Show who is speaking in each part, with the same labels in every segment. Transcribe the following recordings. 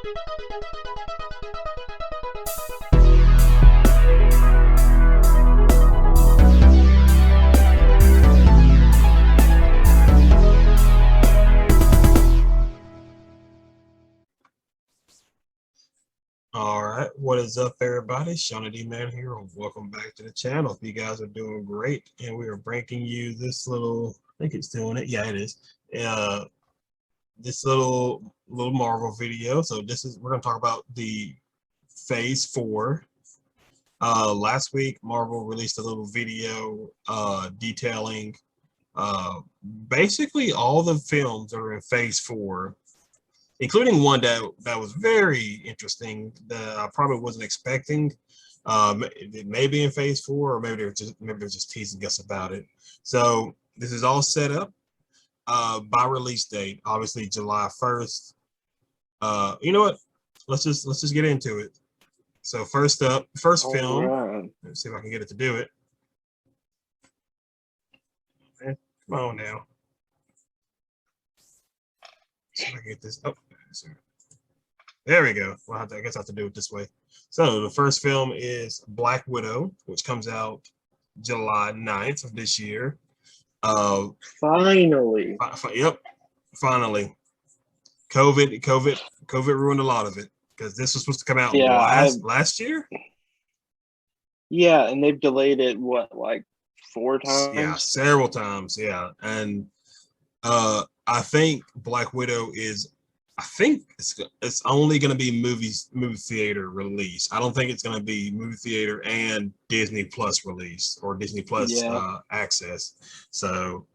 Speaker 1: All right, what is up, everybody? AntMan here. Welcome back to the channel. If you guys are doing great, and we are bringing you this little, I think it's doing it. Yeah, it is. This little Marvel video. So we're gonna talk about the Phase 4. Last week, Marvel released a little video detailing basically all the films that are in Phase 4. Including one that was very interesting that I probably wasn't expecting. It may be in Phase 4, or maybe they're just teasing us about it. So this is all set up by release date, obviously July 1st. You know what? Let's just get into it. So first up, first film. Right. Let's see if I can get it to do it. Okay, come on now. See if I can get this. Oh, there we go. Well, I guess I have to do it this way. So the first film is Black Widow, which comes out July 9th of this year.
Speaker 2: Finally.
Speaker 1: Yep. Finally. COVID ruined a lot of it because this was supposed to come out last year.
Speaker 2: Yeah, and they've delayed it like 4 times?
Speaker 1: Yeah, several times. Yeah. And I think Black Widow is, I think it's only going to be movie theater release. I don't think it's going to be movie theater and Disney Plus release or Disney Plus access. So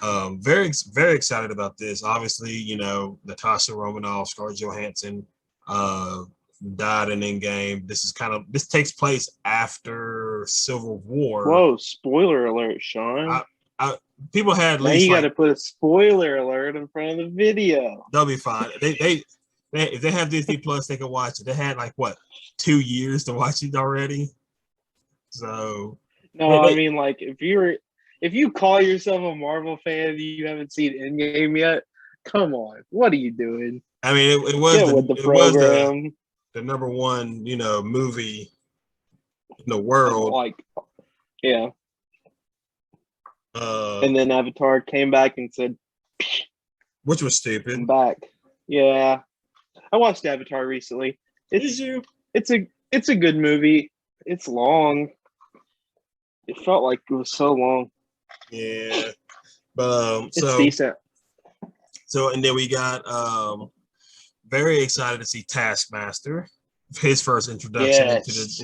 Speaker 1: very excited about this. Obviously, you know, Natasha Romanoff, Scarlett Johansson died in Endgame. This takes place after Civil War.
Speaker 2: Whoa, spoiler alert, Sean.
Speaker 1: People had
Speaker 2: now you got to put a spoiler alert in front of the video.
Speaker 1: They'll be fine. If they have Disney Plus, they can watch it. They had like what 2 years to watch it already. So
Speaker 2: no, I mean, like if you call yourself a Marvel fan and you haven't seen Endgame yet, come on, what are you doing?
Speaker 1: I mean, it was the number one, you know, movie in the world.
Speaker 2: Like, yeah. And then Avatar came back and said,
Speaker 1: which was stupid.
Speaker 2: I'm back. Yeah, I watched Avatar recently. It's a good movie. It's long. It felt like it was so long.
Speaker 1: Yeah, but
Speaker 2: it's decent.
Speaker 1: So and then we got very excited to see Taskmaster, his first introduction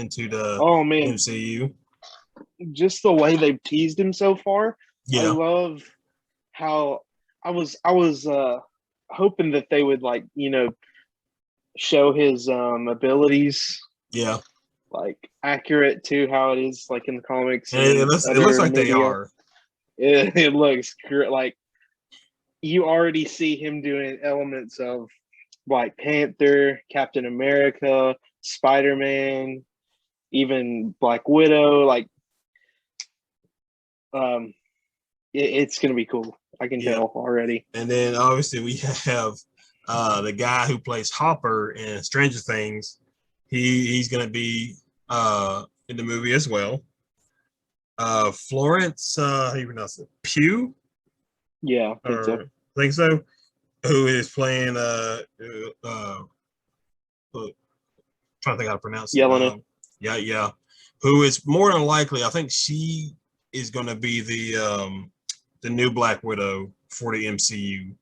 Speaker 1: into the MCU.
Speaker 2: Just the way they've teased him so far.
Speaker 1: Yeah.
Speaker 2: I love how I was hoping that they would, like, you know, show his abilities.
Speaker 1: Yeah.
Speaker 2: Like accurate to how it is like in the comics.
Speaker 1: And it looks like they are.
Speaker 2: It looks like you already see him doing elements of like Panther, Captain America, Spider-Man, even Black Widow. Like it's gonna be cool. I can tell already.
Speaker 1: And then obviously we have the guy who plays Hopper in Stranger Things. He's gonna be in the movie as well. Florence, how do you pronounce it? Pugh?
Speaker 2: Yeah, I
Speaker 1: think so. Who is playing trying to think how to pronounce it.
Speaker 2: Yelena.
Speaker 1: Yeah. Who is more than likely, I think she is going to be the new Black Widow for the MCU.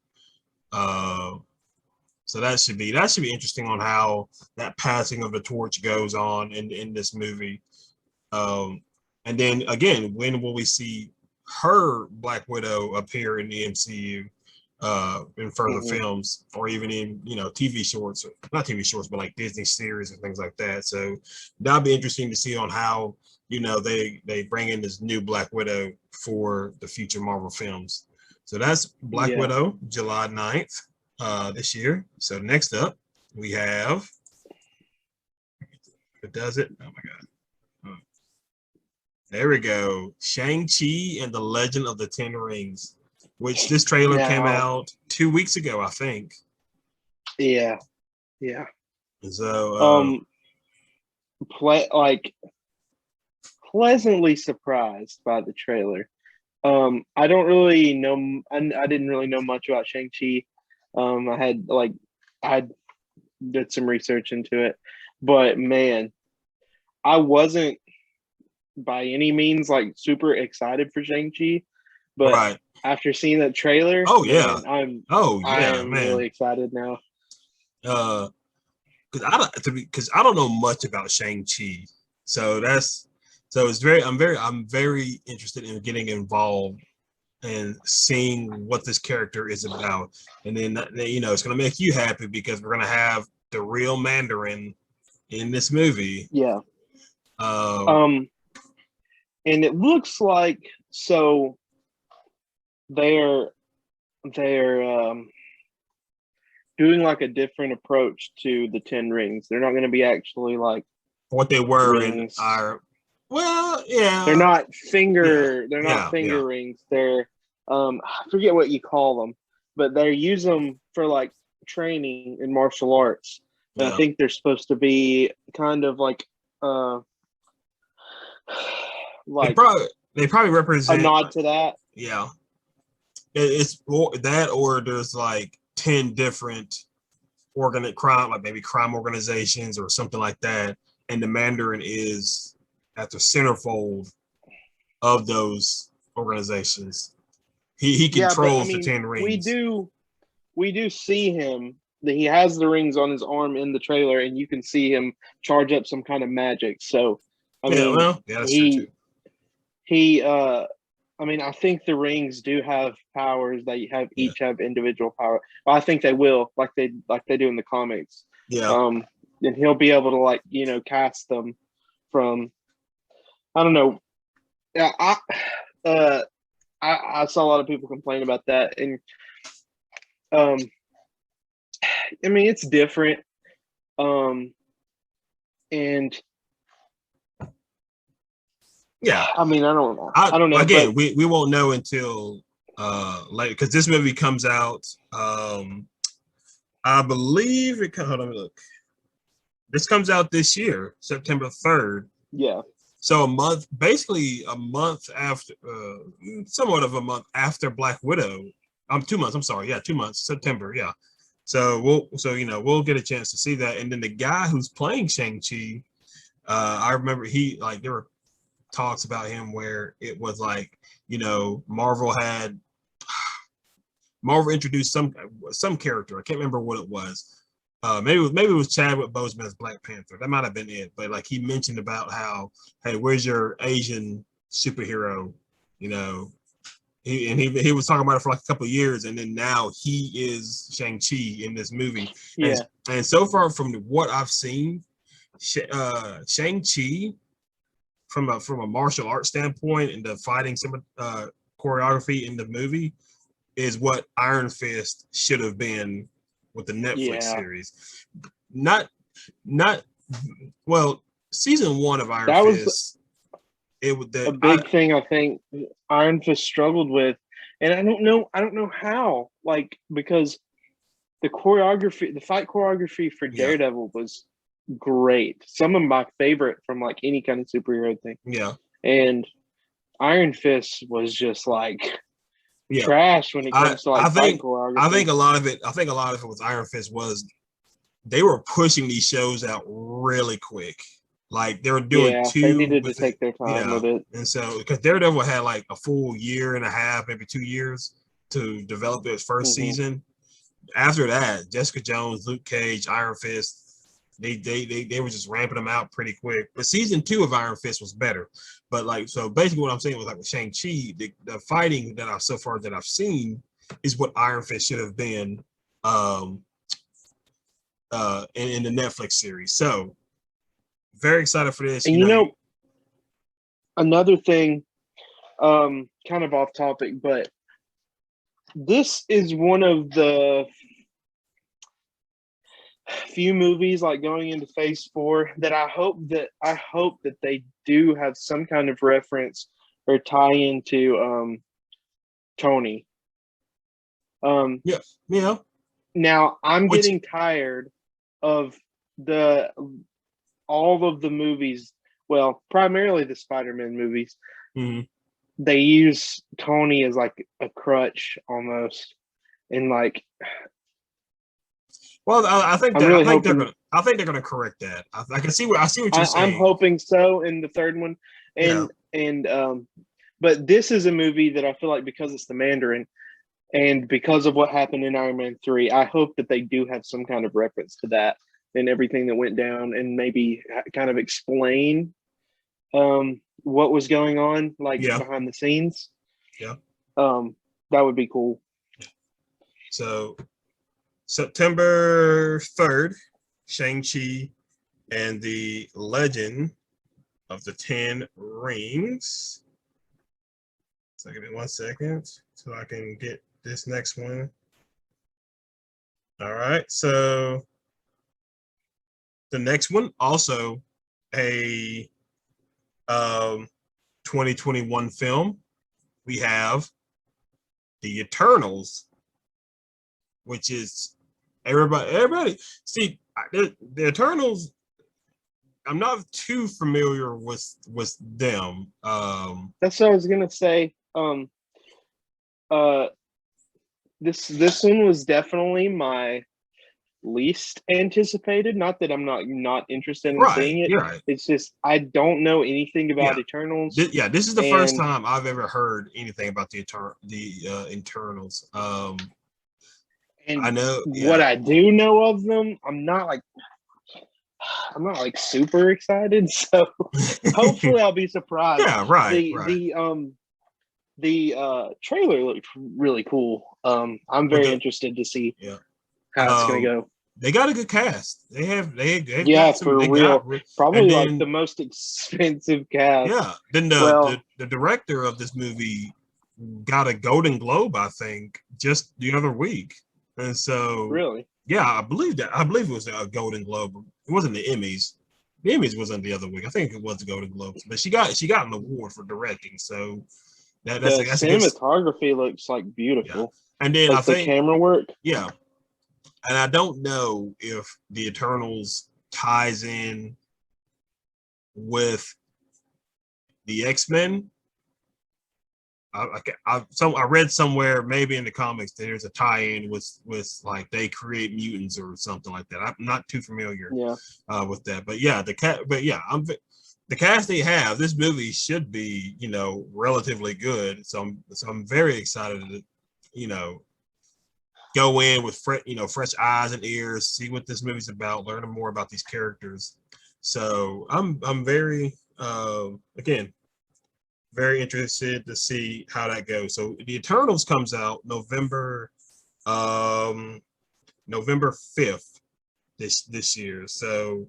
Speaker 1: So that should be interesting on how that passing of the torch goes on in this movie. And then again, when will we see her Black Widow appear in the MCU in further films, or even in, you know, TV shorts, not TV shorts, but like Disney series and things like that. So that'll be interesting to see on how, you know, they bring in this new Black Widow for the future Marvel films. So that's Black Widow, July 9th this year. So next up we have, it does it. Oh my God. There we go. Shang-Chi and the Legend of the Ten Rings, this trailer came out 2 weeks ago, I think.
Speaker 2: Yeah.
Speaker 1: And so,
Speaker 2: Like pleasantly surprised by the trailer. I don't really know. I didn't really know much about Shang-Chi. I did some research into it, but man, I wasn't by any means like super excited for Shang-Chi. But
Speaker 1: right.
Speaker 2: after seeing that trailer,
Speaker 1: Oh yeah.
Speaker 2: man, I'm
Speaker 1: Oh
Speaker 2: I
Speaker 1: yeah,
Speaker 2: am
Speaker 1: man.
Speaker 2: really excited now.
Speaker 1: Because I don't know much about Shang-Chi, so I'm very interested in getting involved and seeing what this character is about, and then it's going to make you happy because we're going to have the real Mandarin in this movie.
Speaker 2: Yeah.
Speaker 1: Um,
Speaker 2: And it looks like so they're doing like a different approach to the 10 rings. They're not going to be actually like
Speaker 1: what they were in
Speaker 2: rings.
Speaker 1: our yeah,
Speaker 2: They're not
Speaker 1: yeah,
Speaker 2: finger rings. They're I forget what you call them, but they use them for like training in martial arts. And I
Speaker 1: yeah.
Speaker 2: think they're supposed to be kind of like uh
Speaker 1: They
Speaker 2: like
Speaker 1: probably they probably
Speaker 2: a
Speaker 1: represent,
Speaker 2: nod to that.
Speaker 1: yeah. It's that, or there's like 10 different crime, like maybe crime organizations or something like that, and the Mandarin is at the centerfold of those organizations. He
Speaker 2: Yeah, but I
Speaker 1: controls the
Speaker 2: mean,
Speaker 1: 10 rings.
Speaker 2: we do see him that he has the rings on his arm in the trailer, and you can see him charge up some kind of magic. So, I
Speaker 1: Yeah,
Speaker 2: mean,
Speaker 1: well, yeah, that's true too.
Speaker 2: he I mean, I think the rings do have powers. They have
Speaker 1: Yeah,
Speaker 2: each have individual power. I think they will, like they do in the comics.
Speaker 1: yeah.
Speaker 2: And he'll be able to like cast them from I don't know. Yeah, uh I saw a lot of people complain about that, and um I mean it's different. And
Speaker 1: Yeah.
Speaker 2: I mean I don't know. I don't know, but
Speaker 1: Again, we won't know until later, because this movie comes out. I believe it. Hold on, look. This comes out this year, September 3rd.
Speaker 2: yeah.
Speaker 1: So basically a month after, somewhat of a month after Black Widow. 2 months. I'm sorry. Yeah, 2 months. September. Yeah. So we'll get a chance to see that. And then the guy who's playing Shang-Chi, I remember there were talks about him where it was like, Marvel introduced some character. I can't remember what it was. Maybe it was Chadwick Boseman as Black Panther. That might have been it. But like he mentioned about how, hey, where's your Asian superhero? You know, he was talking about it for like a couple of years, and then now he is Shang-Chi in this movie.
Speaker 2: Yeah.
Speaker 1: And so far from what I've seen, Shang-Chi from a martial arts standpoint and the fighting some choreography in the movie is what Iron Fist should have been with the Netflix
Speaker 2: Yeah.
Speaker 1: series. Not well, season 1 of Iron
Speaker 2: That was
Speaker 1: Fist.
Speaker 2: a big thing I think Iron Fist struggled with, and I don't know how. Like because the fight choreography for
Speaker 1: Yeah,
Speaker 2: Daredevil was great. Some of my favorite from like any kind of superhero thing.
Speaker 1: yeah,
Speaker 2: And Iron Fist was just like
Speaker 1: yeah.
Speaker 2: trash when it comes to like fight choreography.
Speaker 1: I think a lot of it with Iron Fist was they were pushing these shows out really quick. Like they were doing
Speaker 2: They
Speaker 1: two
Speaker 2: needed to
Speaker 1: with it.
Speaker 2: take their time
Speaker 1: Yeah.
Speaker 2: with it.
Speaker 1: And so because Daredevil had like a full year and a half, maybe 2 years to develop its first season. After that, Jessica Jones, Luke Cage, Iron Fist, they were just ramping them out pretty quick. But season 2 of Iron Fist was better. But like, so basically what I'm saying was like with Shang-Chi, the fighting that I've seen is what Iron Fist should have been in the Netflix series. So very excited for this.
Speaker 2: And another thing, kind of off topic, but this is one of the few movies like going into phase 4 that I hope that they do have some kind of reference or tie into Tony.
Speaker 1: Yeah.
Speaker 2: Now I'm getting tired of the all of the movies, well, primarily the Spider-Man movies, they use Tony as like a crutch almost, and like.
Speaker 1: Well, I think
Speaker 2: really
Speaker 1: I think they're gonna correct that. I can see what you're saying.
Speaker 2: I'm hoping so in the third one, but this is a movie that I feel like because it's the Mandarin, and because of what happened in Iron Man 3, I hope that they do have some kind of reference to that and everything that went down, and maybe kind of explain what was going on, like behind the scenes.
Speaker 1: Yeah.
Speaker 2: That would be cool.
Speaker 1: So September 3rd, ShangChi and the Legend of the Ten Rings. So give me 1 second so I can get this next one. All right, so the next one, also a 2021 film. We have The Eternals, which is everybody. See, the Eternals, I'm not too familiar with them.
Speaker 2: That's what I was gonna say. This one was definitely my least anticipated. Not that I'm not interested in seeing it.
Speaker 1: Right.
Speaker 2: It's just I don't know anything about Eternals.
Speaker 1: This is the first time I've ever heard anything about the Eternals.
Speaker 2: And
Speaker 1: I know
Speaker 2: what I do know of them. I'm not like super excited, so hopefully I'll be surprised.
Speaker 1: Yeah, right.
Speaker 2: The trailer looked really cool. I'm very interested to see how it's gonna go.
Speaker 1: They got a good cast. They've
Speaker 2: for real. Probably like the most expensive cast.
Speaker 1: Yeah. Then the director of this movie got a Golden Globe, I think, just the other week. And so
Speaker 2: really,
Speaker 1: yeah, I believe it was a Golden Globe. It wasn't the Emmys. The Emmys wasn't the other week. I think it was the Golden Globes. But she got an award for directing. So that's
Speaker 2: the cinematography looks like beautiful.
Speaker 1: Yeah. And then
Speaker 2: like I think the camera work.
Speaker 1: Yeah. And I don't know if the Eternals ties in with the X-Men. I read somewhere, maybe in the comics, there's a tie-in with like they create mutants or something like that. I'm not too familiar with that, but yeah, the cast they have. This movie should be relatively good. So I'm very excited to go in with fresh eyes and ears, see what this movie's about, learning more about these characters. So I'm very again very interested to see how that goes. So the Eternals comes out November 5th this year. So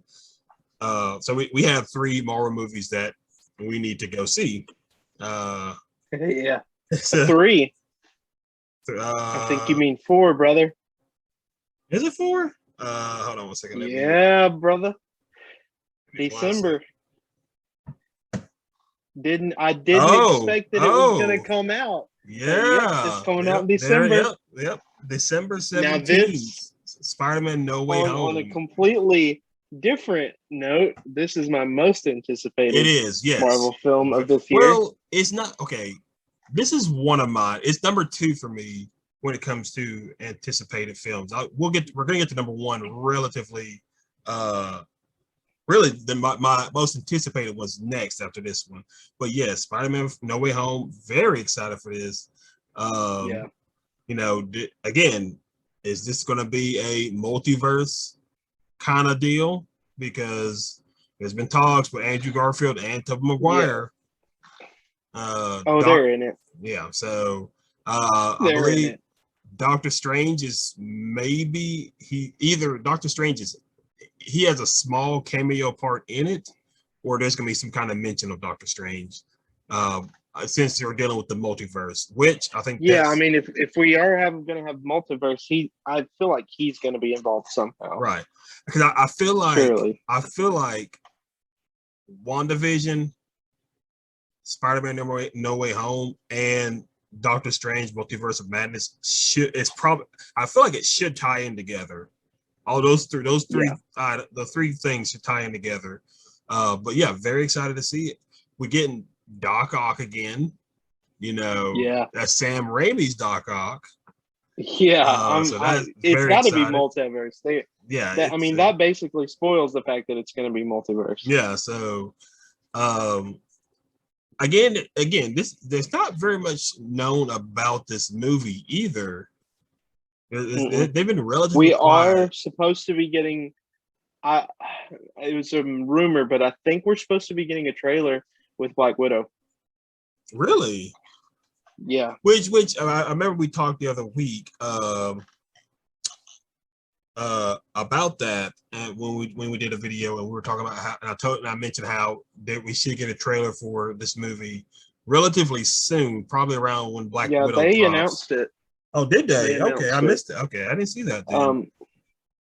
Speaker 1: we have 3 Marvel movies that we need to go see.
Speaker 2: Yeah. 3. I think you mean 4, brother.
Speaker 1: Is it 4? Hold on 1 second.
Speaker 2: Yeah, brother. December. Didn't expect that it was going to come out.
Speaker 1: Yeah.
Speaker 2: It's coming out in December.
Speaker 1: Yep. December 17th. SpiderMan No Way Home.
Speaker 2: On a completely different note, this is my most anticipated Marvel film of this year.
Speaker 1: Well, it's not okay. This is one of mine. It's number 2 for me when it comes to anticipated films. We're gonna get to number 1 relatively. Really, my most anticipated was next after this one. But yes, Spider-Man No Way Home. Very excited for this. Again, is this going to be a multiverse kind of deal? Because there's been talks with Andrew Garfield and Tobey Maguire.
Speaker 2: They're in it.
Speaker 1: Yeah, so I believe Doctor Strange is maybe he has a small cameo part in it, or there's gonna be some kind of mention of Doctor Strange. Since they're dealing with the multiverse, which I think
Speaker 2: I mean, if we are gonna have multiverse, I feel like he's gonna be involved somehow.
Speaker 1: Right. Because I feel like WandaVision, Spider-Man No Way Home, and Doctor Strange Multiverse of Madness I feel like it should tie in together all those three,
Speaker 2: Yeah.
Speaker 1: the three things should tie in together. But yeah, very excited to see it. We're getting Doc Ock again. You know,
Speaker 2: Yeah.
Speaker 1: that's Sam Raimi's Doc Ock.
Speaker 2: Yeah.
Speaker 1: So that's
Speaker 2: It's
Speaker 1: very
Speaker 2: got to be
Speaker 1: excited.
Speaker 2: multiverse.
Speaker 1: Yeah,
Speaker 2: I mean, that basically spoils the fact that it's going to be multiverse.
Speaker 1: Yeah, so again, there's not very much known about this movie either. They've been relatively
Speaker 2: We
Speaker 1: quiet.
Speaker 2: are supposed to be getting. It was a rumor, but I think we're supposed to be getting a trailer with Black Widow.
Speaker 1: Really?
Speaker 2: Yeah.
Speaker 1: Which I remember we talked the other week about that, and when we did a video and we were talking about how, and I mentioned how that we should get a trailer for this movie relatively soon, probably around when Black Widow
Speaker 2: they
Speaker 1: drops.
Speaker 2: announced it.
Speaker 1: Oh, did they? Okay, I missed it. Okay, I didn't see that then.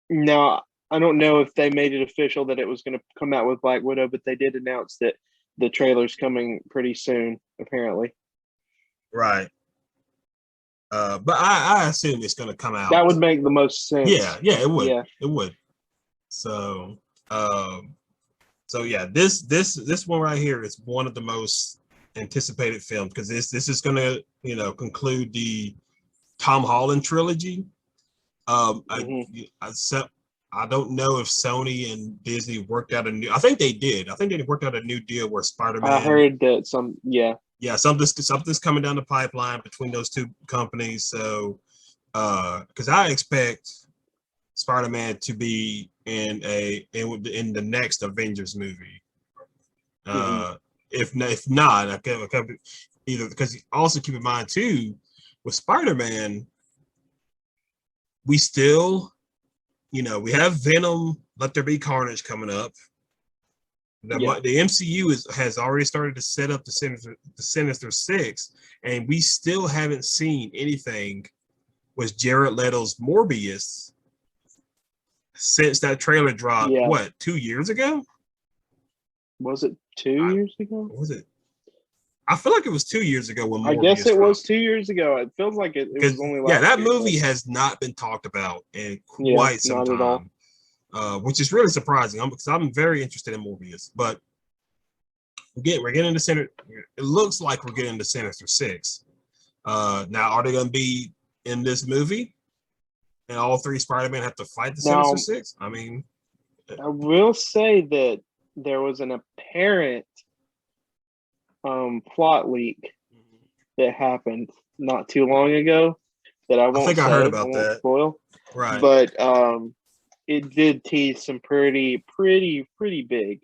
Speaker 2: No, I don't know if they made it official that it was going to come out with Black Widow, but they did announce that the trailer's coming pretty soon, apparently.
Speaker 1: Right. But I assume it's going to come out.
Speaker 2: That would make the most sense.
Speaker 1: Yeah, it would. Yeah. It would. So, so yeah, this one right here is one of the most anticipated films because this is going to conclude the Tom Holland trilogy. I don't know if Sony and Disney worked out a new. I think they did. I think they worked out a new deal where Spider-Man.
Speaker 2: I heard that
Speaker 1: something's coming down the pipeline between those two companies. So, because I expect Spider-Man to be in the next Avengers movie. If not, I can either because also keep in mind too with Spider-Man, we still, we have Venom, Let There Be Carnage coming up. The MCU has already started to set up the Sinister Six, and we still haven't seen anything with Jared Leto's Morbius since that trailer dropped. Yeah. What, 2 years ago?
Speaker 2: Was it 2 years ago?
Speaker 1: Was it? I feel like it was 2 years ago when Morbius
Speaker 2: I guess it
Speaker 1: dropped.
Speaker 2: Was 2 years ago. It feels like it was only last
Speaker 1: that
Speaker 2: year,
Speaker 1: movie has not been talked about in quite some time. At all. Which is really surprising because I'm very interested in Morbius. But we're getting the center. It looks like we're getting the Sinister Six. Now, are they going to be in this movie? And all three Spider-Man have to fight the Sinister Six? I mean,
Speaker 2: I will say that there was an apparent plot leak that happened not too long ago that I won't. I
Speaker 1: heard about that.
Speaker 2: Spoil.
Speaker 1: Right.
Speaker 2: But it did tease some pretty big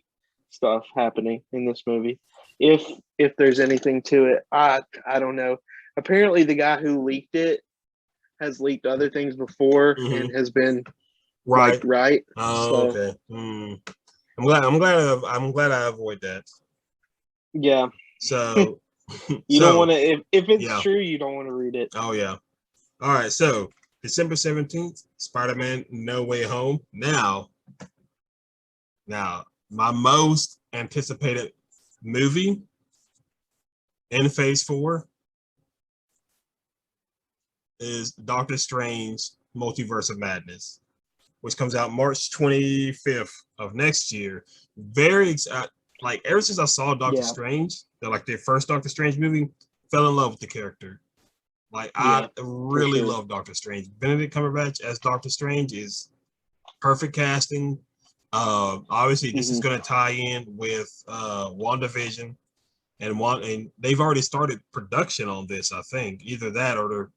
Speaker 2: stuff happening in this movie. If there's anything to it, I don't know. Apparently, the guy who leaked it has leaked other things before and has been right.
Speaker 1: Oh, so, okay. I'm glad I avoid that.
Speaker 2: Yeah.
Speaker 1: So
Speaker 2: you don't want to. If it's true, you don't want to read it.
Speaker 1: Oh yeah. All right. So December 17th, SpiderMan No Way Home. Now, my most anticipated movie in Phase 4 is Doctor Strange Multiverse of Madness, which comes out March 25th of next year. Very excited. Like, ever since I saw Doctor Strange, their first Doctor Strange movie, fell in love with the character. Like, I really love Doctor Strange. Benedict Cumberbatch as Doctor Strange is perfect casting. Obviously, this is going to tie in with WandaVision, and they've already started production on this. I think either that or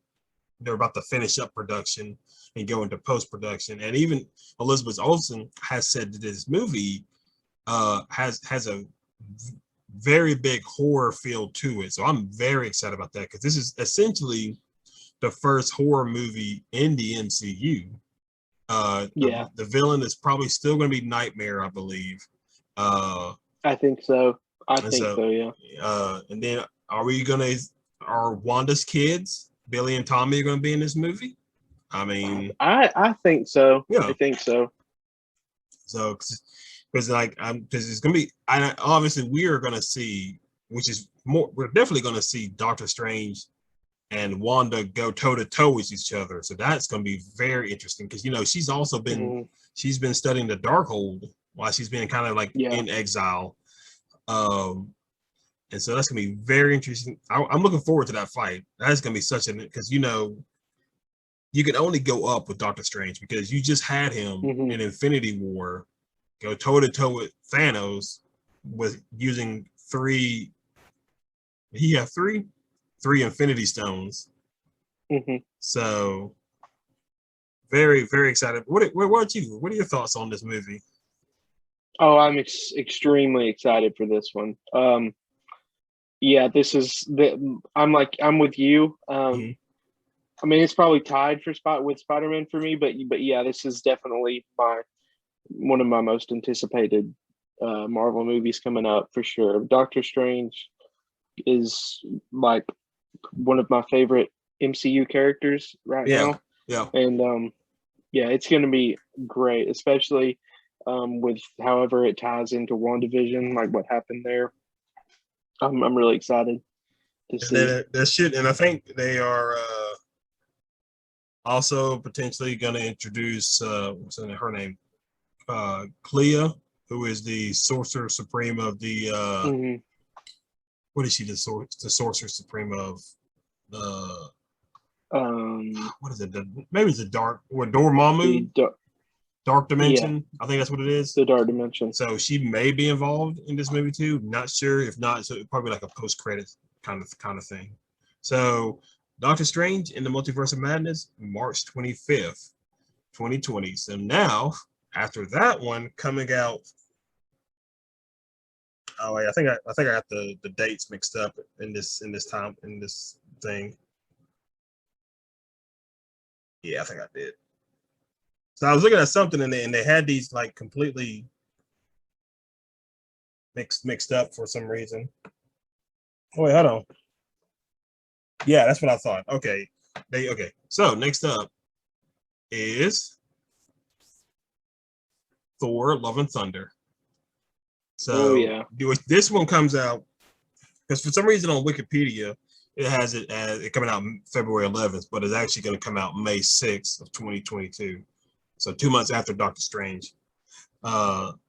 Speaker 1: they're about to finish up production and go into post production. And even Elizabeth Olsen has said that this movie has a very big horror feel to it. So I'm very excited about that because this is essentially the first horror movie in the MCU. The villain is probably still going to be Nightmare, I believe.
Speaker 2: I think so. Yeah.
Speaker 1: And then are Wanda's kids, Billy and Tommy, are going to be in this movie? I mean,
Speaker 2: I think so. Yeah. I think so.
Speaker 1: So, because it's going to be, obviously we are going to see, which is more, we're definitely going to see Doctor Strange and Wanda go toe to toe with each other. So that's going to be very interesting because she's also been she's been studying the Darkhold while she's been kind of like in exile. And so that's gonna be very interesting. I'm looking forward to that fight. That's gonna be such an because you can only go up with Doctor Strange because you just had him in Infinity War go toe to toe with Thanos with using three. He have three Infinity Stones. So very very excited. What are you? What are your thoughts on this movie?
Speaker 2: Oh, I'm extremely excited for this one. Yeah, this is I'm with you. I mean, it's probably tied with Spider-Man for me, but yeah, this is definitely one of my most anticipated Marvel movies coming up for sure. Doctor Strange is like one of my favorite MCU characters right now.
Speaker 1: Yeah.
Speaker 2: And yeah, it's going to be great, especially with however it ties into WandaVision, like what happened there. I'm really excited to see.
Speaker 1: That shit, and I think they are also potentially going to introduce what's her name, Clea, who is the Sorcerer Supreme of the what is she the Sorcerer Supreme of what is it? Maybe it's a Dormammu. Dark Dimension. Yeah. I think that's what it is.
Speaker 2: The Dark Dimension.
Speaker 1: So she may be involved in this movie too. Not sure. If not, so it'd probably like a post-credits kind of thing. So Doctor Strange in the Multiverse of Madness, March 25th, 2020. So now, after that one coming out, oh wait, I think I got the dates mixed up in this thing. Yeah, I think I did. So I was looking at something and they had these like completely mixed up for some reason. Oh wait, hold on. Yeah, that's what I thought. Okay. Okay. So next up is Thor: Love and Thunder. So this one comes out because for some reason on Wikipedia it has it as it coming out February 11th, but it's actually going to come out May 6th of 2022. So 2 months after Doctor Strange.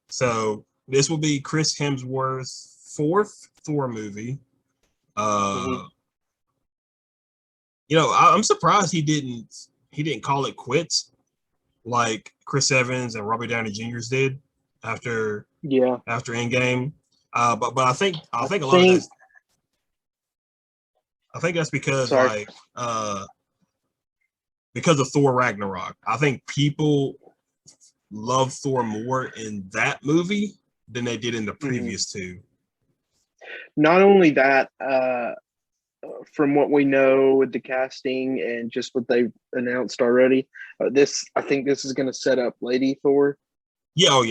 Speaker 1: So this will be Chris Hemsworth's fourth Thor movie. I'm surprised he didn't call it quits like Chris Evans and Robert Downey Jr. did after Endgame. But I think a lot of that. I think that's because because of Thor Ragnarok. I think people love Thor more in that movie than they did in the previous two.
Speaker 2: Not only that, from what we know with the casting and just what they've announced already, I think this is going to set up Lady Thor.
Speaker 1: Yeah.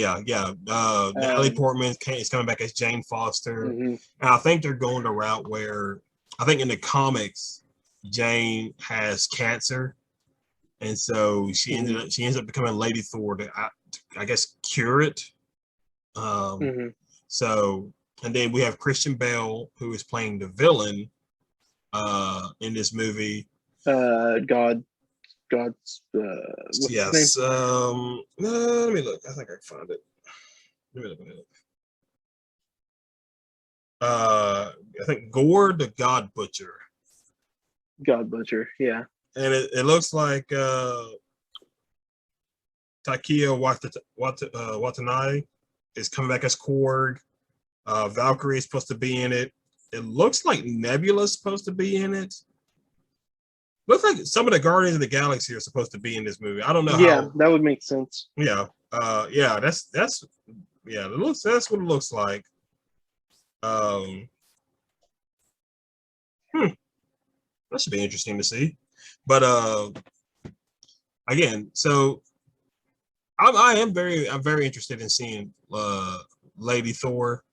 Speaker 1: Natalie Portman is coming back as Jane Foster, and I think they're going the route where I think in the comics Jane has cancer. And so she ends up becoming Lady Thor to, I guess, cure it. So, and then we have Christian Bale, who is playing the villain in this movie.
Speaker 2: God's
Speaker 1: yes. Let me look. I think I can find it. Let me look. I think Gore the God Butcher.
Speaker 2: God Butcher, yeah.
Speaker 1: And it looks like Taika Waititi is coming back as Korg. Valkyrie is supposed to be in it. It looks like Nebula's supposed to be in it. Looks like some of the Guardians of the Galaxy are supposed to be in this movie. I don't know.
Speaker 2: Yeah, that would make sense.
Speaker 1: Yeah. That's yeah. That's what it looks like. That should be interesting to see. But again, so I'm very interested in seeing Lady Thor,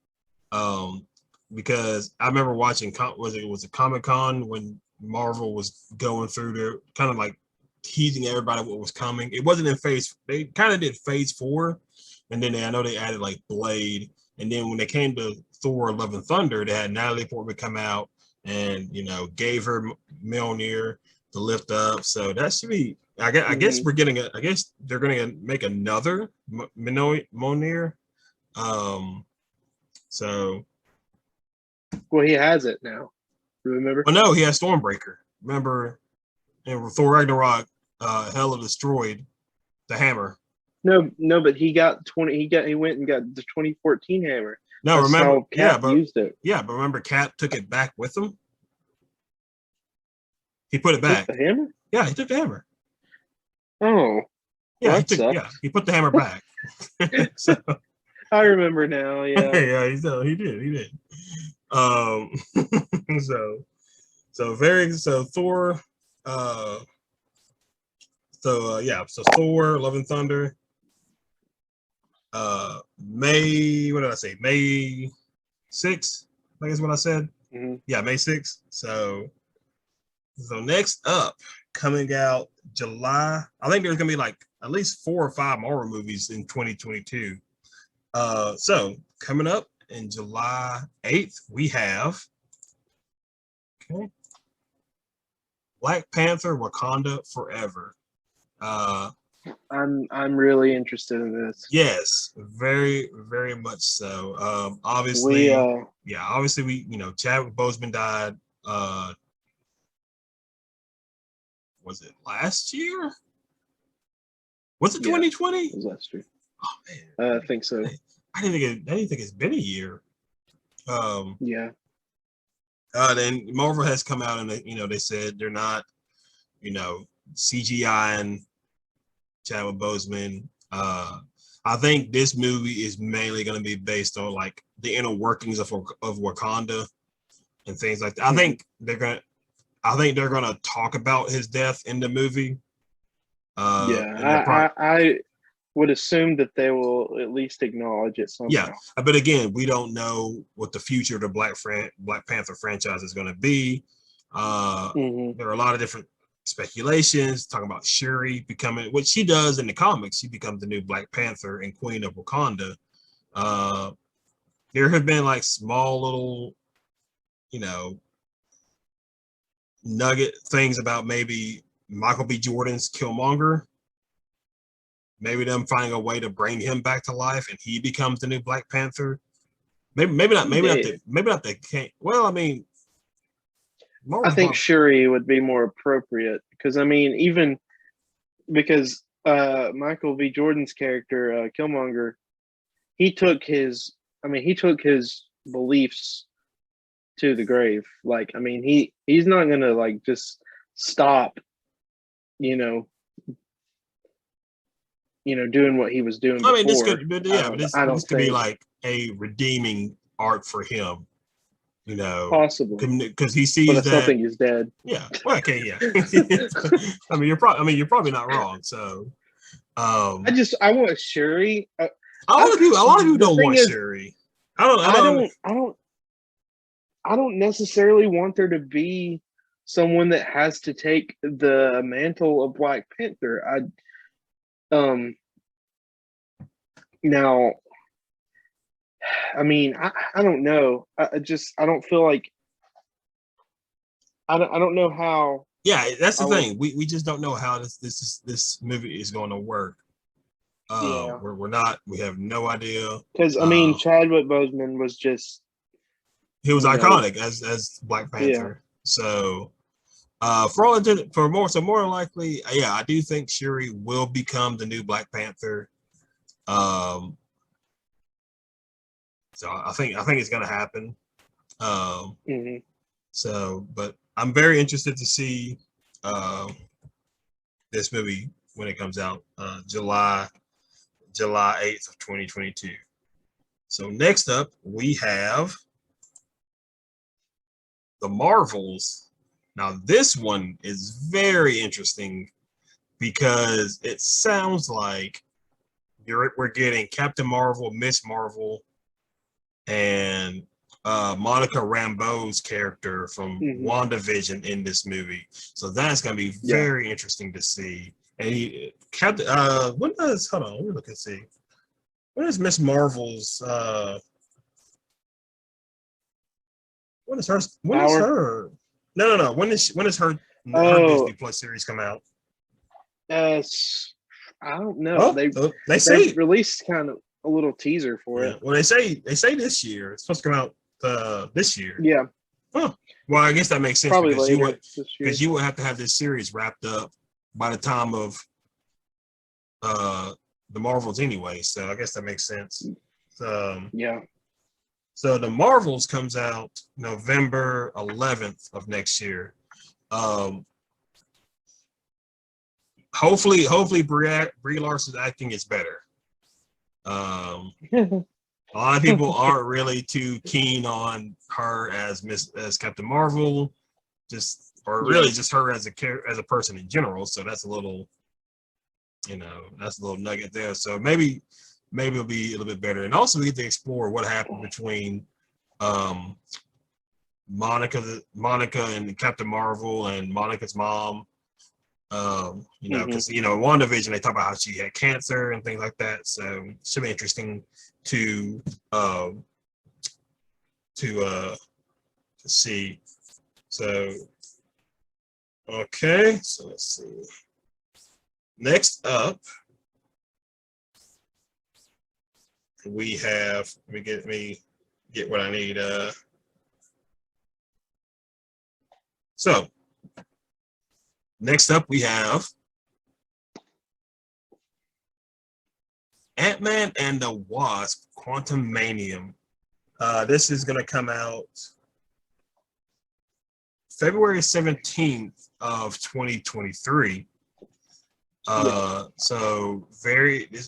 Speaker 1: because I remember watching was it Comic-Con when Marvel was going through their kind of like teasing everybody what was coming. It wasn't in they kind of did phase 4, and then I know they added like Blade, and then when they came to Thor: Love and Thunder, they had Natalie Portman come out, and gave her Mjolnir to lift up. So that should be. I guess we're getting I guess they're going to make another Mjolnir. So.
Speaker 2: Well, he has it now. Remember?
Speaker 1: Well, no, he has Stormbreaker. Remember, in Thor Ragnarok, Hela destroyed the hammer.
Speaker 2: No, but he got 20. He went and got the 2014 hammer.
Speaker 1: No,
Speaker 2: That's
Speaker 1: remember,
Speaker 2: how Cap used it.
Speaker 1: Yeah, but remember, Cap took it back with him. He put it back.
Speaker 2: The hammer?
Speaker 1: Yeah, he took the hammer.
Speaker 2: Oh,
Speaker 1: yeah, he put the hammer back. So,
Speaker 2: I remember now. Yeah,
Speaker 1: yeah, he did. So Thor. So Thor, Love and Thunder. What did I say? May 6th, I think is what I said.
Speaker 2: Mm-hmm.
Speaker 1: Yeah, May 6th. So next up, coming out July, I think there's gonna be like at least 4 or 5 Marvel movies in 2022. So coming up in July 8th, we have Black Panther: Wakanda Forever.
Speaker 2: I'm really interested in this.
Speaker 1: Yes, very, very much so. Obviously, we Chadwick Boseman died. Was it last year? Was it 2020?
Speaker 2: It was last year.
Speaker 1: Oh man,
Speaker 2: I think so.
Speaker 1: I didn't think it's been a year.
Speaker 2: Yeah.
Speaker 1: Then Marvel has come out and they said they're not, CGI-ing Chadwick Boseman. I think this movie is mainly going to be based on like the inner workings of Wakanda and things like that. I think they're gonna talk about his death in the movie.
Speaker 2: I would assume that they will at least acknowledge it somehow.
Speaker 1: Yeah, but again, we don't know what the future of the Black Panther franchise is going to be. There are a lot of different speculations talking about Shuri becoming what she does in the comics. She becomes the new Black Panther and Queen of Wakanda. There have been like small little, nugget things about maybe Michael B. Jordan's Killmonger. Maybe them finding a way to bring him back to life and he becomes the new Black Panther. Maybe not the. Well, I mean,
Speaker 2: I think Shuri would be more appropriate because even because Michael B. Jordan's character Killmonger, he took his beliefs to the grave. Like, he's not gonna like just stop, doing what he was doing before.
Speaker 1: This could be like a redeeming arc for him.
Speaker 2: Possibly
Speaker 1: because he sees that
Speaker 2: something is dead.
Speaker 1: Yeah. Well, okay. Yeah. you're probably not wrong. So,
Speaker 2: I want Shuri.
Speaker 1: A lot of people don't want Shuri.
Speaker 2: I don't necessarily want there to be someone that has to take the mantle of Black Panther. Now, I don't know. I don't feel like I don't know how.
Speaker 1: Yeah, that's the thing. We just don't know how this movie is going to work. We have no idea.
Speaker 2: Because Chadwick Boseman was just
Speaker 1: he was iconic as Black Panther. Yeah. So more likely, I do think Shuri will become the new Black Panther. So I think it's gonna happen. So, but I'm very interested to see this movie when it comes out, July 8th of 2022. So next up we have the Marvels. Now this one is very interesting because it sounds like we're getting Captain Marvel, Miss Marvel, and Monica Rambeau's character from WandaVision in this movie. So that's going to be very interesting to see. And hold on, let me look and see. When is Miss Marvel's When is her? When is
Speaker 2: Hour.
Speaker 1: her? No. When is her
Speaker 2: Oh,
Speaker 1: Disney Plus series come out?
Speaker 2: I don't know.
Speaker 1: Oh, they
Speaker 2: They've
Speaker 1: say.
Speaker 2: released kind of a little teaser for
Speaker 1: Yeah.
Speaker 2: it.
Speaker 1: Well, they say this year. It's supposed to come out this year.
Speaker 2: Yeah,
Speaker 1: Huh. Well, I guess that makes sense
Speaker 2: probably later this year.
Speaker 1: because you would have to have this series wrapped up by the time of the Marvels anyway. So I guess that makes sense.
Speaker 2: Yeah.
Speaker 1: So the Marvels comes out November 11th of next year. Um, hopefully Brie Larson's acting is better. A lot of people aren't really too keen on her as Captain Marvel, really just her as a person in general. So that's a little, that's a little nugget there. So maybe it'll be a little bit better, and also we get to explore what happened between Monica and Captain Marvel and Monica's mom. Because WandaVision they talk about how she had cancer and things like that. So it should be interesting to see. So okay, so let's see. Next up, we have. Let me get what I need. So next up, we have AntMan and the Wasp: Quantumanium. This is going to come out February 17th of 2023. So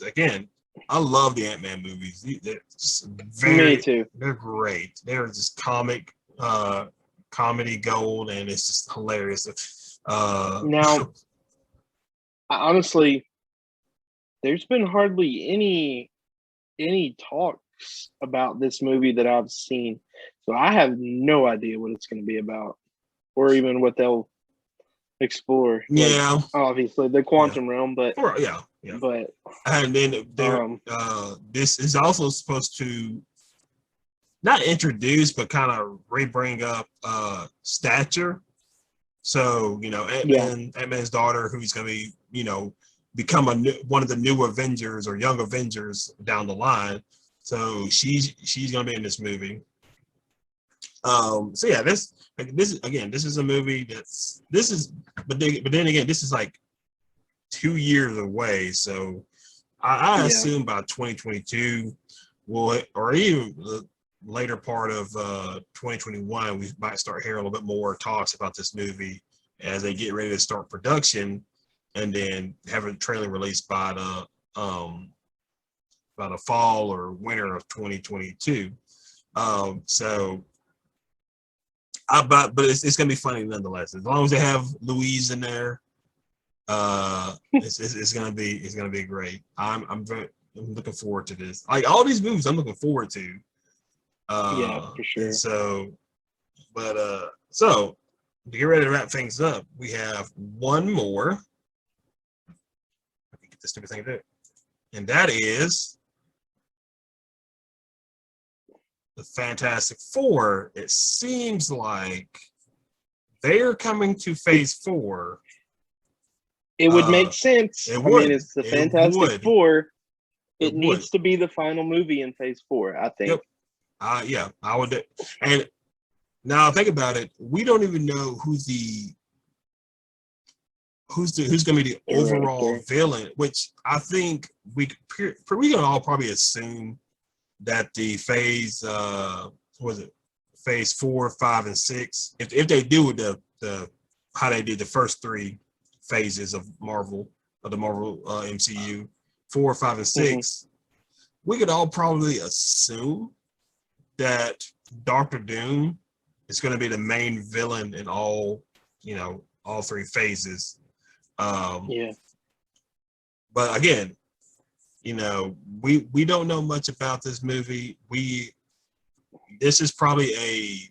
Speaker 1: again, I love the AntMan movies. They're just
Speaker 2: Me too.
Speaker 1: They're great. They're just comedy gold, and it's just hilarious.
Speaker 2: Now, honestly, there's been hardly any talks about this movie that I've seen, so I have no idea what it's going to be about, or even what they'll explore.
Speaker 1: Yeah,
Speaker 2: obviously the quantum realm, but
Speaker 1: yeah.
Speaker 2: But
Speaker 1: and then this is also supposed to not introduce, but kind of bring up Stature. So Ant-Man's daughter, who's going to be become one of the new Avengers or young Avengers down the line. So she's going to be in this movie. So yeah, this is a movie but then again, this is like 2 years away. So I assume by 2022 or even the later part of 2021, we might start hearing a little bit more talks about this movie as they get ready to start production, and then have a trailer released by the fall or winter of 2022. But it's gonna be funny nonetheless. As long as they have Louise in there, it's gonna be great. I'm looking forward to this. Like all these movies, I'm looking forward to.
Speaker 2: For sure.
Speaker 1: So to get ready to wrap things up, we have one more. I can get this stupid thing to do, and that is the Fantastic Four. It seems like they're coming to Phase 4.
Speaker 2: It would make sense.
Speaker 1: It would.
Speaker 2: It's the Fantastic Four. It needs to be the final movie in Phase 4, I think.
Speaker 1: Yep. Yeah, I would. And now think about it. We don't even know who's going to be the overall villain. Which I think we can all probably assume that the Phase Phase 4, 5, and 6. If they do the how they did the first 3 phases of the Marvel MCU, 4, 5, and 6, we could all probably assume that Dr. Doom is going to be the main villain in all 3 phases. But again, we don't know much about this movie. This is probably a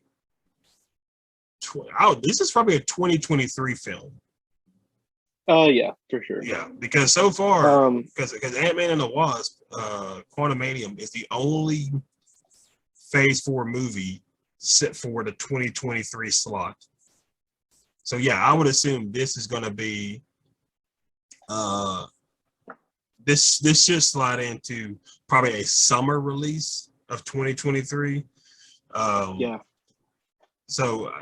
Speaker 1: 2023 film.
Speaker 2: Oh yeah, for sure.
Speaker 1: Yeah, because so far, because Ant-Man and the Wasp, Quantumanium is the only Phase 4 movie set for the 2023 slot. So yeah, I would assume this is going to be this should slide into probably a summer release of 2023.
Speaker 2: Yeah.
Speaker 1: So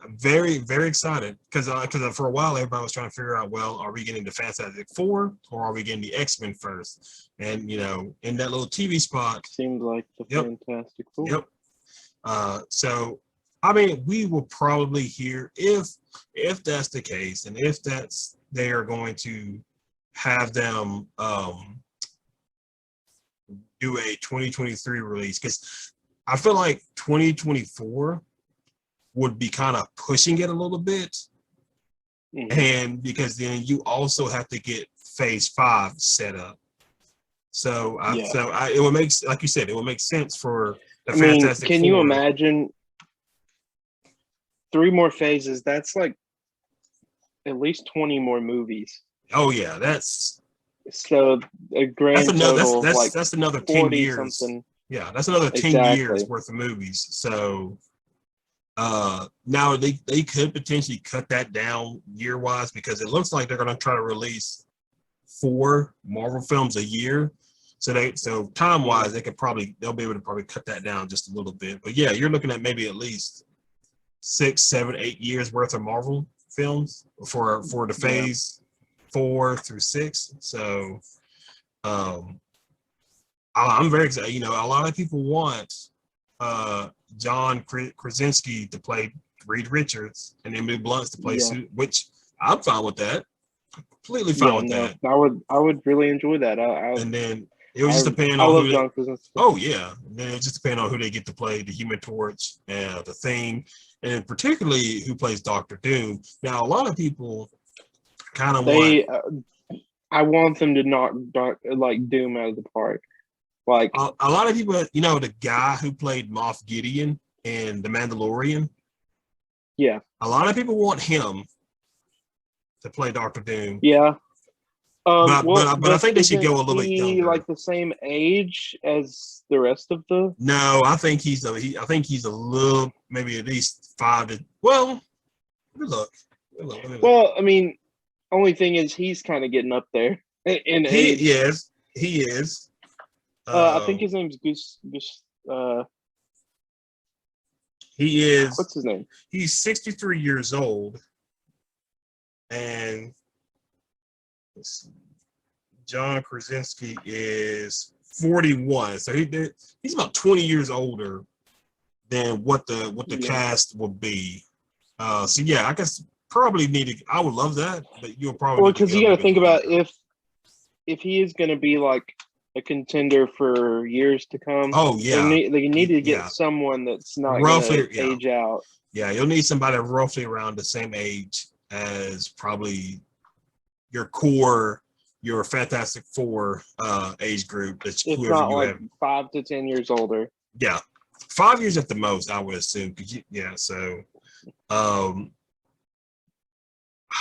Speaker 1: I'm very, very excited because for a while everybody was trying to figure out, well, are we getting the Fantastic Four or are we getting the X-Men first? And in that little TV spot,
Speaker 2: seemed like the Fantastic Four.
Speaker 1: Yep. So I mean, we will probably hear if that's the case, and if that's they are going to have them do a 2023 release, because I feel like 2024 would be kind of pushing it a little bit. Mm-hmm. And because then you also have to get phase 5 set up. So it would make, like you said, it would make sense for the Fantastic Four.
Speaker 2: Can you imagine 3 more phases? That's like at least 20 more movies.
Speaker 1: Oh yeah, that's
Speaker 2: so a grand total.
Speaker 1: That's another 10 years. Something. Yeah, that's another 10 years worth of movies. So now they could potentially cut that down year wise, because it looks like they're going to try to release 4 Marvel films a year. So time wise, they'll be able to probably cut that down just a little bit. But yeah, you're looking at maybe at least 6, 7, 8 years worth of Marvel films for the phase 4 through 6. So I'm very excited. A lot of people want John Krasinski to play Reed Richards and Emily Blunt to play Sue, which I'm fine with that. Completely fine with that.
Speaker 2: I would really enjoy that.
Speaker 1: And then it would just depend on who.
Speaker 2: John Krasinski.
Speaker 1: Oh yeah, and then it just depends on who they get to play the Human Torch, the Thing, and particularly who plays Doctor Doom. Now a lot of people kind of want.
Speaker 2: I want them to knock Doom out of the park. Like
Speaker 1: a lot of people, the guy who played Moff Gideon in The Mandalorian.
Speaker 2: Yeah.
Speaker 1: A lot of people want him to play Doctor Doom.
Speaker 2: Yeah.
Speaker 1: But I think they should go a little bit younger.
Speaker 2: Like the same age as the rest of the.
Speaker 1: No, I think he's a little, maybe at least 5 to. Well, look.
Speaker 2: Well, I mean, only thing is he's kind of getting up there in age.
Speaker 1: He is.
Speaker 2: I think his name's Goose.
Speaker 1: He is.
Speaker 2: What's his name?
Speaker 1: He's 63 years old, and John Krasinski is 41. So he's about 20 years older than what the cast will be. So yeah, I guess probably I would love that, but you'll probably
Speaker 2: because you got to think about if he is going to be like a contender for years to come.
Speaker 1: Oh yeah,
Speaker 2: they need to get someone that's not roughly age out.
Speaker 1: Yeah, you'll need somebody roughly around the same age as probably your Fantastic Four age group. That's
Speaker 2: it's
Speaker 1: whoever
Speaker 2: not
Speaker 1: you
Speaker 2: like
Speaker 1: have.
Speaker 2: 5 to 10 years older.
Speaker 1: Yeah, 5 years at the most, I would assume. So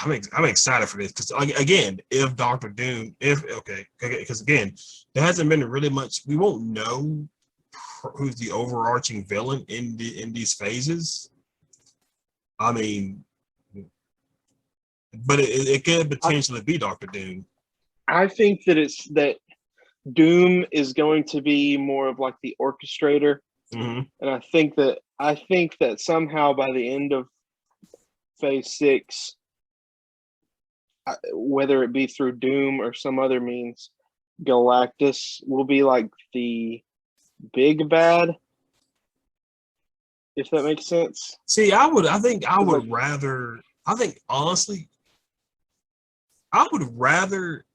Speaker 1: I'm excited for this because again, if Doctor Doom, because again, there hasn't been really much. We won't know who's the overarching villain in these phases. I mean, but it could potentially be Doctor Doom.
Speaker 2: I think that Doom is going to be more of like the orchestrator, and I think that somehow by the end of phase 6. Whether it be through Doom or some other means, Galactus will be like the big bad, if that makes sense.
Speaker 1: See, honestly, I would rather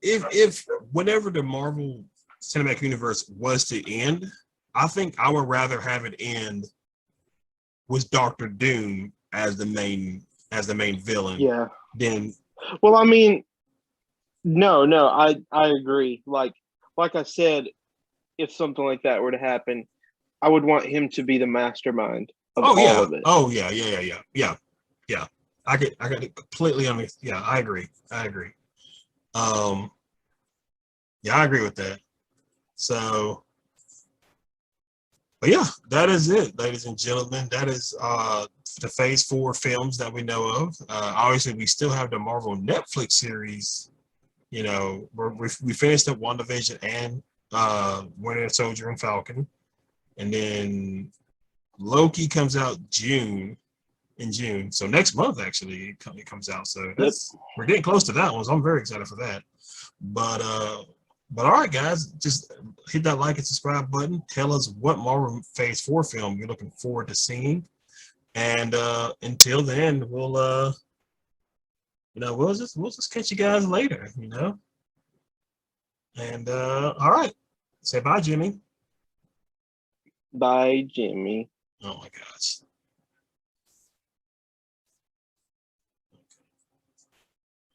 Speaker 1: if whenever the Marvel Cinematic Universe was to end, I think I would rather have it end with Doctor Doom as the main villain.
Speaker 2: Yeah.
Speaker 1: Then.
Speaker 2: Well, I mean, no, I agree. Like I said, if something like that were to happen, I would want him to be the mastermind of all of it.
Speaker 1: Oh yeah. I got it completely on. Yeah, I agree. Yeah, I agree with that. So, But yeah, that is it, ladies and gentlemen. That is the Phase 4 films that we know of. Obviously, we still have the Marvel Netflix series. You know, we finished up WandaVision and Winter Soldier and Falcon. And then Loki comes out in June. So next month, actually, it comes out. So we're getting close to that one. So I'm very excited for that. But all right, guys, just hit that like and subscribe button. Tell us what Marvel Phase 4 film you're looking forward to seeing. And until then, we'll just catch you guys later, And all right. Say bye, Jimmy.
Speaker 2: Bye, Jimmy.
Speaker 1: Oh my gosh.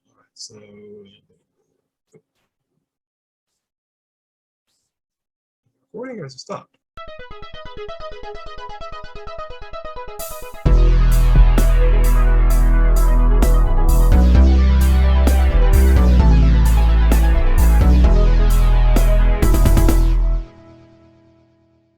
Speaker 1: All right, so recording has stopped.